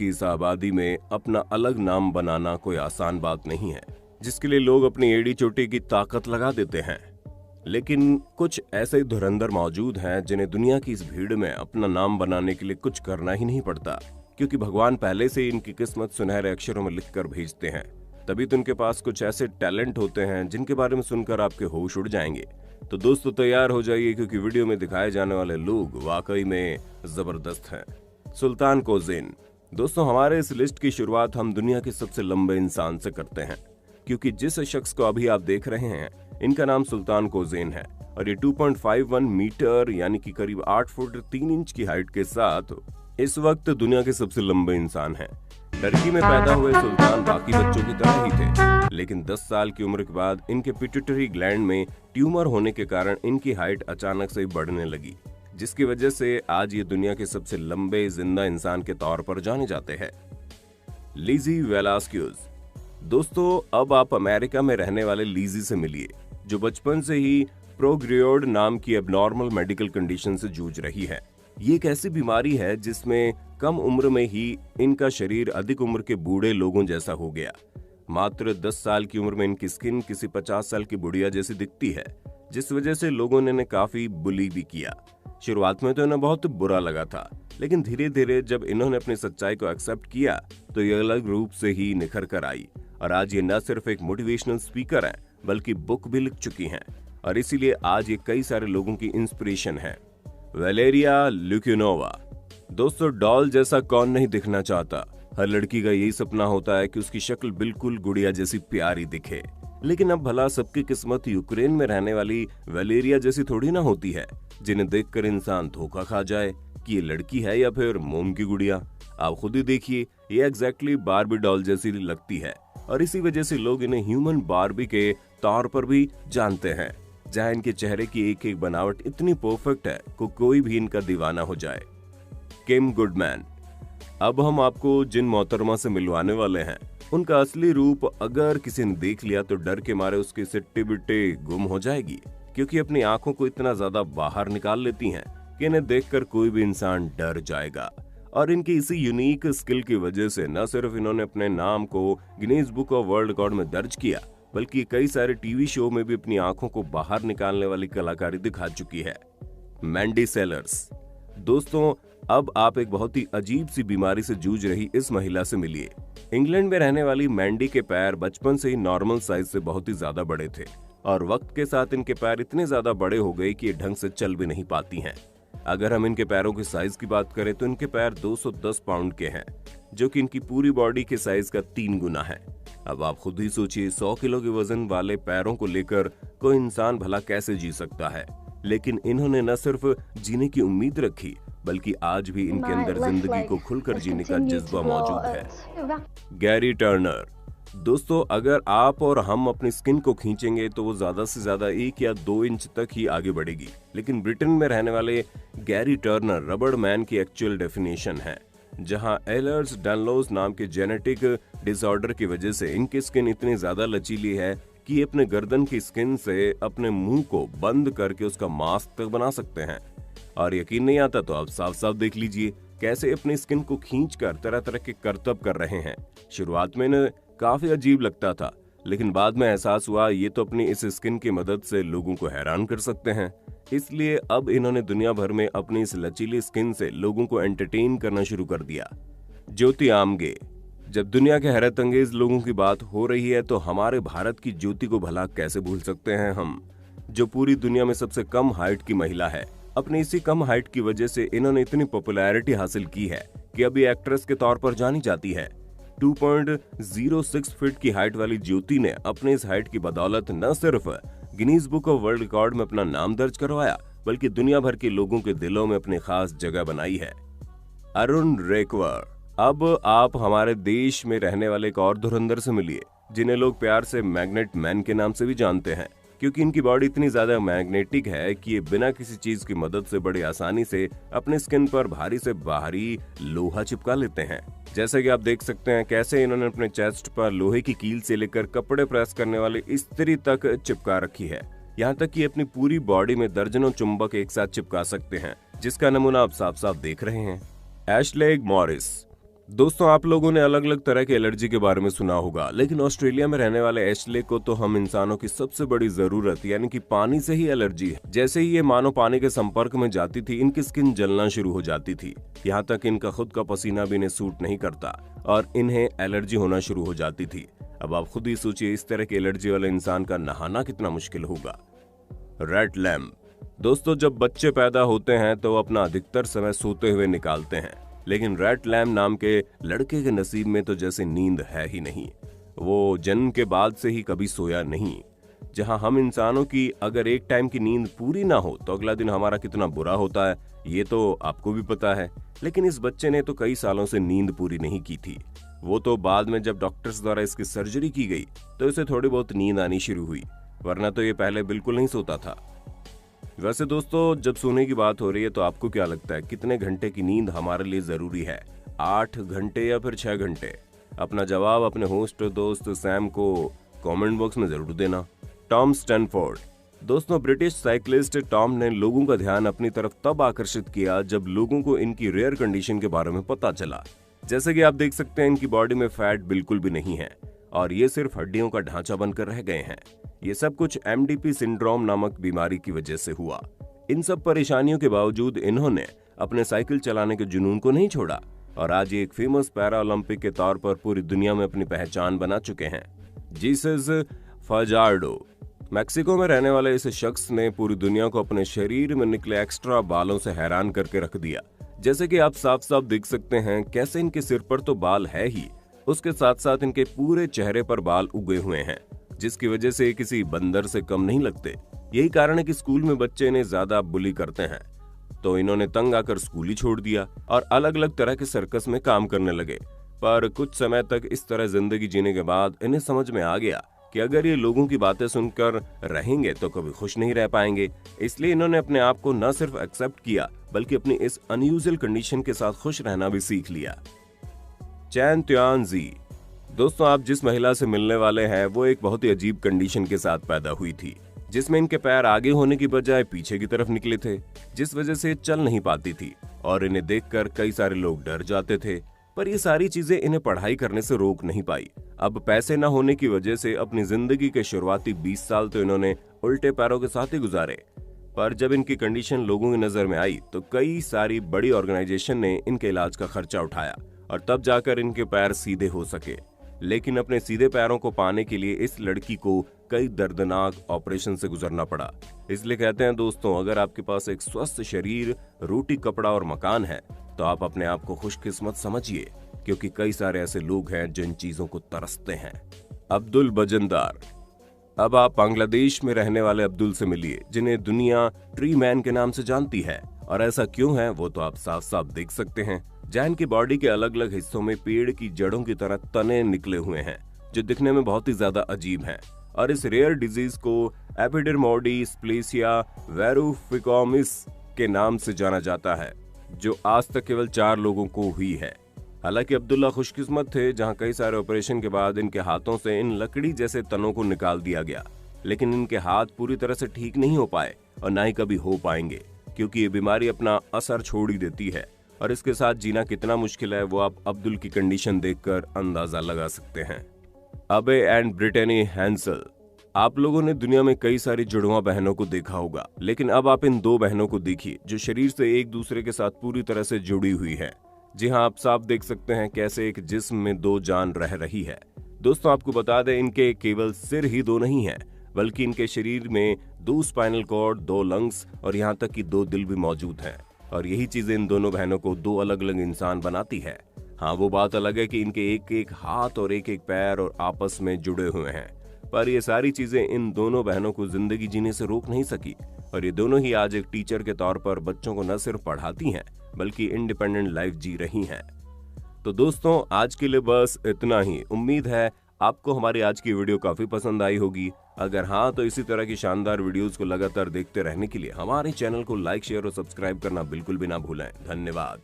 की इस आबादी में अपना अलग नाम बनाना कोई आसान बात नहीं है, जिसके लिए लोग अपनी एड़ी चोटी की ताकत लगा देते हैं। लेकिन कुछ ऐसे धुरंधर मौजूद हैं जिन्हें दुनिया की इस भीड़ में अपना नाम बनाने के लिए कुछ करना ही नहीं पड़ता, क्योंकि भगवान पहले से इनकी किस्मत सुनहरे अक्षरों में लिखकर भेजते हैं। तभी तो उनके पास कुछ ऐसे टैलेंट होते हैं जिनके बारे में सुनकर आपके होश उड़ जाएंगे। तो दोस्तों तैयार हो जाइए, क्योंकि वीडियो में दिखाए जाने वाले लोग वाकई में जबरदस्त हैं। सुल्तान कोज़ेन। दोस्तों, हमारे इस लिस्ट की शुरुआत हम दुनिया के सबसे लंबे इंसान से करते हैं, क्योंकि जिस शख्स को अभी आप देख रहे हैं इनका नाम सुल्तान कोज़ेन है और ये 2.51 मीटर यानी कि करीब 8 फुट 3 इंच की हाइट के साथ इस वक्त दुनिया के सबसे लंबे इंसान हैं। टर्की में पैदा हुए सुल्तान बाकी बच्चों की तरह ही थे, लेकिन 10 साल की उम्र के बाद इनके पिट्यूटरी ग्लैंड में ट्यूमर होने के कारण इनकी हाइट अचानक से बढ़ने लगी, जिसकी वजह से आज ये दुनिया के सबसे लंबे जिंदा इंसान के तौर पर जाने जाते हैं। लिज़ी वेलास्क्यूज़। दोस्तों, अब आप अमेरिका में रहने वाले लिज़ी से मिलिए, जो बचपन से ही प्रोग्रियोड नाम की एबनॉर्मल मेडिकल कंडीशन से जूझ रही है। ये एक ऐसी बीमारी है जिसमें कम उम्र में ही इनका शरीर अधिक उम्र के बूढ़े लोगों जैसा हो गया। मात्र 10 साल की उम्र में इनकी स्किन किसी 50 साल की बुढ़िया जैसी दिखती है, जिस वजह से लोगों ने इन्हें काफी बुली भी किया। शुरुआत में तो इन्हें बहुत बुरा लगा था, लेकिन धीरे धीरे जब इन्होंने अपनी सच्चाई को एक्सेप्ट किया तो ये अलग रूप से ही निखर कर आई और आज ये न सिर्फ एक मोटिवेशनल स्पीकर हैं, बल्कि बुक भी लिख चुकी हैं और इसीलिए आज ये कई सारे लोगों की इंस्पिरेशन है। वैलेरिया ल्यूकिनोवा। दोस्तों, डॉल जैसा कौन नहीं दिखना चाहता। हर लड़की का यही सपना होता है कि उसकी शक्ल बिल्कुल गुड़िया जैसी प्यारी दिखे, लेकिन अब भला सबकी किस्मत यूक्रेन में रहने वाली वैलेरिया जैसी थोड़ी ना होती है, जिन्हें देखकर इंसान धोखा खा जाए कि ये लड़की है या फिर मोम की गुड़िया। आप खुद ही देखिए, ये एग्जैक्टली बारबी डॉल जैसी लगती है और इसी वजह से लोग इन्हें ह्यूमन बारबी के तौर पर भी जानते हैं, जहां इनके चेहरे की एक एक बनावट इतनी परफेक्ट है कि कोई भी इनका दीवाना हो जाए। किम गुडमैन। अब हम आपको जिन मोहतरमा से मिलवाने वाले हैं उनका असली रूप अगर किसी ने देख लिया तो डर के मारे उसकी सिट्टी बिट्टी गुम हो जाएगी, क्योंकि अपनी आंखों को इतना ज्यादा बाहर निकाल लेती हैं कि इन्हें देखकर कोई भी इंसान डर जाएगा। और इनकी इसी यूनिक स्किल की वजह से न सिर्फ इन्होंने अपने नाम को Guinness book of world record में दर्ज किया, बल्कि कई सारे टीवी शो में भी अपनी आंखों को बाहर निकालने वाली कलाकारी दिखा चुकी है। मैंडी सेलर्स। दोस्तों, अब आप एक बहुत ही अजीब सी बीमारी से जूझ रही इस महिला से मिलिए। इंग्लैंड में रहने वाली मैंडी के पैर बचपन से ही नॉर्मल साइज से बहुत ही ज्यादा बड़े थे और वक्त के साथ इनके पैर इतने ज्यादा बड़े हो गए कि ये ढंग से चल भी नहीं पाती हैं। अगर हम इनके पैरों के साइज की बात करें तो इनके पैर 210 पाउंड के हैं, जो कि इनकी पूरी बॉडी के साइज का 3 गुना है। अब आप खुद ही सोचिए, 100 किलो के वजन वाले पैरों को लेकर कोई इंसान भला कैसे जी सकता है। लेकिन इन्होंने न सिर्फ जीने की उम्मीद रखी, बल्कि आज भी इनके अंदर जिंदगी को खुलकर जीने का जज्बा मौजूद है। Gary Turner. दोस्तों, अगर आप और हम अपनी स्किन को खींचेंगे तो वो ज्यादा से ज्यादा 1 या 2 इंच तक ही आगे बढ़ेगी, लेकिन ब्रिटेन में रहने वाले गैरी टर्नर रबड़ मैन की एक्चुअल डेफिनेशन है, जहां एलर्स डानलोस नाम के जेनेटिक डिसऑर्डर की वजह से इनकी स्किन इतनी ज्यादा लचीली है कि ये अपने गर्दन की स्किन से अपने मुंह को बंद करके उसका मास्क तक बना सकते हैं। और यकीन नहीं आता तो आप साफ साफ देख लीजिए कैसे अपनी स्किन को खींचकर तरह तरह के करतब कर रहे हैं। शुरुआत में इन्हें काफी अजीब लगता था, लेकिन बाद में एहसास हुआ ये तो अपनी इस स्किन की मदद से लोगों को हैरान कर सकते हैं। इसलिए अब इन्होंने दुनिया भर में अपनी इस लचीली स्किन से लोगों को एंटरटेन करना शुरू कर दिया। ज्योति आमगे। जब दुनिया के हैरत अंगेज लोगों की बात हो रही है तो हमारे भारत की ज्योति को भला कैसे भूल सकते हैं हम, जो पूरी दुनिया में सबसे कम हाइट की महिला है। अपनी इसी कम हाइट की वजह से इन्होंने इतनी पॉपुलैरिटी हासिल की है कि अभी एक्ट्रेस के तौर पर जानी जाती है। 2.06 फीट की हाइट वाली ज्योति ने अपने इस हाइट की बदौलत न सिर्फ Guinness book of world record में अपना नाम दर्ज करवाया, बल्कि दुनिया भर के लोगों के दिलों में अपनी खास जगह बनाई है। अरुण रेकवर। अब आप हमारे देश में रहने वाले एक और धुरंधर से मिलिए, जिन्हें लोग प्यार से मैग्नेट मैन के नाम से भी जानते हैं, क्योंकि इनकी बॉडी इतनी ज्यादा मैग्नेटिक है कि ये बिना किसी चीज की मदद से बड़ी आसानी से अपने स्किन पर भारी से बाहरी लोहा चिपका लेते हैं। जैसा कि आप देख सकते हैं कैसे इन्होंने अपने चेस्ट पर लोहे की कील से लेकर कपड़े प्रेस करने वाले इस्त्री तक चिपका रखी है। यहाँ तक कि अपनी पूरी बॉडी में दर्जनों चुंबक एक साथ चिपका सकते हैं, जिसका नमूना आप साफ साफ देख रहे हैं। Ashley Morris. दोस्तों, आप लोगों ने अलग अलग तरह के एलर्जी के बारे में सुना होगा, लेकिन ऑस्ट्रेलिया में रहने वाले एशले को तो हम इंसानों की सबसे बड़ी जरूरत यानी कि पानी से ही एलर्जी है। जैसे ही ये मानो पानी के संपर्क में जाती थी, इनकी स्किन जलना शुरू हो जाती थी। यहाँ तक इनका खुद का पसीना भी इन्हें सूट नहीं करता और इन्हें एलर्जी होना शुरू हो जाती थी। अब आप खुद ही सोचिए, इस तरह की एलर्जी वाले इंसान का नहाना कितना मुश्किल होगा। Red lamp. दोस्तों, जब बच्चे पैदा होते हैं तो अपना अधिकतर समय सोते हुए निकालते हैं, लेकिन रेड लैम्प नाम के लड़के के नसीब में तो जैसे नींद है ही नहीं। वो जन्म के बाद से ही कभी सोया नहीं। जहां हम इंसानों की अगर एक टाइम की नींद पूरी ना हो तो अगला दिन हमारा कितना बुरा होता है, ये तो आपको भी पता है। लेकिन इस बच्चे ने तो कई सालों से नींद पूरी नहीं की थी। वो तो बाद में जब डॉक्टर्स द्वारा इसकी सर्जरी की गई तो इसे थोड़ी बहुत नींद आनी शुरू हुई, वरना तो ये पहले बिल्कुल नहीं सोता था। वैसे दोस्तों, जब सोने की बात हो रही है तो आपको क्या लगता है कितने घंटे की नींद हमारे लिए जरूरी है? 8 घंटे या फिर 6 घंटे? अपना जवाब अपने होस्ट दोस्त सैम को कमेंट बॉक्स में जरूर देना। Tom Stanford. दोस्तों, ब्रिटिश साइकिलिस्ट टॉम ने लोगों का ध्यान अपनी तरफ तब आकर्षित किया जब लोगों को इनकी रेयर कंडीशन के बारे में पता चला। जैसे कि आप देख सकते हैं, इनकी बॉडी में फैट बिल्कुल भी नहीं है और ये सिर्फ हड्डियों का ढांचा बनकर रह गए हैं। ये सब कुछ MDP सिंड्रोम नामक बीमारी की वजह से हुआ। इन सब परेशानियों के बावजूद इन्होंने अपने साइकिल चलाने के जुनून को नहीं छोड़ा और आज ये एक फेमस पैरा ओलंपिक के तौर पर पूरी दुनिया में अपनी पहचान बना चुके हैं। जीसस फजार्डो। मैक्सिको में रहने वाले इस शख्स ने पूरी दुनिया को अपने शरीर में निकले एक्स्ट्रा बालों से हैरान करके रख दिया। जैसे कि आप साफ साफ देख सकते हैं, कैसे इनके सिर पर तो बाल है ही, उसके साथ साथ इनके पूरे चेहरे पर बाल उगे हुए हैं, जिसकी वजह से किसी बंदर से कम नहीं लगते। यही कारण है कि स्कूल में बच्चे इन्हें ज्यादा बुली करते हैं। तो इन्होंने तंग आकर स्कूल ही छोड़ दिया और अलग अलग तरह के सर्कस में काम करने लगे। पर कुछ समय तक इस तरह जिंदगी जीने के बाद इन्हें समझ में आ गया कि अगर ये लोगों की बातें सुनकर रहेंगे तो कभी खुश नहीं रह पाएंगे। इसलिए इन्होंने अपने आप को न सिर्फ एक्सेप्ट किया बल्कि अपनी इस अनयूजुअल कंडीशन के साथ खुश रहना भी सीख लिया। चैन त्यान जी। दोस्तों, आप जिस महिला से मिलने वाले हैं वो एक बहुत ही अजीब कंडीशन के साथ पैदा हुई थी, जिसमें इनके पैर आगे होने की बजाय पीछे की तरफ निकले थे, जिस वजह से चल नहीं पाती थी और इन्हें देखकर कई सारे लोग डर जाते थे। पर ये सारी चीजें इन्हें पढ़ाई करने से रोक नहीं पाई। अब पैसे न होने की वजह से अपनी जिंदगी के शुरुआती 20 साल तो इन्होंने उल्टे पैरों के साथ ही गुजारे। पर जब इनकी कंडीशन लोगों की नजर में आई तो कई सारी बड़ी ऑर्गेनाइजेशन ने इनके इलाज का खर्चा उठाया और तब जाकर इनके पैर सीधे हो सके। लेकिन अपने सीधे पैरों को पाने के लिए इस लड़की को कई दर्दनाक ऑपरेशन से गुजरना पड़ा। इसलिए कहते हैं दोस्तों, अगर आपके पास एक स्वस्थ शरीर, रोटी, कपड़ा और मकान है तो आप अपने आप को खुशकिस्मत समझिए, क्योंकि कई सारे ऐसे लोग हैं जो इन चीजों को तरसते हैं। अब्दुल बजनदार। अब आप बांग्लादेश में रहने वाले अब्दुल से मिलिए, जिन्हें दुनिया ट्री मैन के नाम से जानती है। और ऐसा क्यों है वो तो आप साफ साफ देख सकते हैं। जहां इनकी बॉडी के अलग अलग हिस्सों में पेड़ की जड़ों की तरह तने निकले हुए हैं, जो दिखने में बहुत ही ज्यादा अजीब हैं। और इस रेयर डिजीज को एपिडर्मोडिस्प्लेसिया वेरुफिकोमिस के नाम से जाना जाता है, जो आज तक केवल 4 लोगों को हुई है। हालांकि अब्दुल्ला खुशकिस्मत थे, जहां कई सारे ऑपरेशन के बाद इनके हाथों से इन लकड़ी जैसे तनों को निकाल दिया गया। लेकिन इनके हाथ पूरी तरह से ठीक नहीं हो पाए और ना ही कभी हो पाएंगे, क्योंकि ये बीमारी अपना असर छोड़ ही देती है और इसके साथ जीना कितना मुश्किल है वो आप अब्दुल की कंडीशन देखकर अंदाजा लगा सकते हैं। अबे एंड ब्रिटेनी हैंसल। आप लोगों ने दुनिया में कई सारी जुड़वा बहनों को देखा होगा, लेकिन अब आप इन 2 बहनों को देखिए जो शरीर से एक दूसरे के साथ पूरी तरह से जुड़ी हुई है। जी हाँ, आप साफ देख सकते हैं कैसे एक जिस्म में 2 जान रह रही है। दोस्तों, आपको बता दें, इनके केवल सिर ही 2 नहीं है, बल्कि इनके शरीर में 2 स्पाइनल कॉर्ड, 2 लंग्स और यहाँ तक कि 2 दिल भी मौजूद हैं। और यही चीजें इन दोनों बहनों को 2 अलग अलग इंसान बनाती है। हाँ, वो बात अलग है कि इनके एक एक हाथ और एक एक पैर और आपस में जुड़े हुए हैं, पर ये सारी चीजें इन दोनों बहनों को जिंदगी जीने से रोक नहीं सकी। और ये दोनों ही आज एक टीचर के तौर पर बच्चों को न सिर्फ पढ़ाती हैं बल्कि इंडिपेंडेंट लाइफ जी रही हैं। तो दोस्तों, आज के लिए बस इतना ही। उम्मीद है आपको हमारी आज की वीडियो काफी पसंद आई होगी। अगर हाँ, तो इसी तरह की शानदार वीडियोस को लगातार देखते रहने के लिए हमारे चैनल को लाइक, शेयर और सब्सक्राइब करना बिल्कुल भी ना भूलें। धन्यवाद।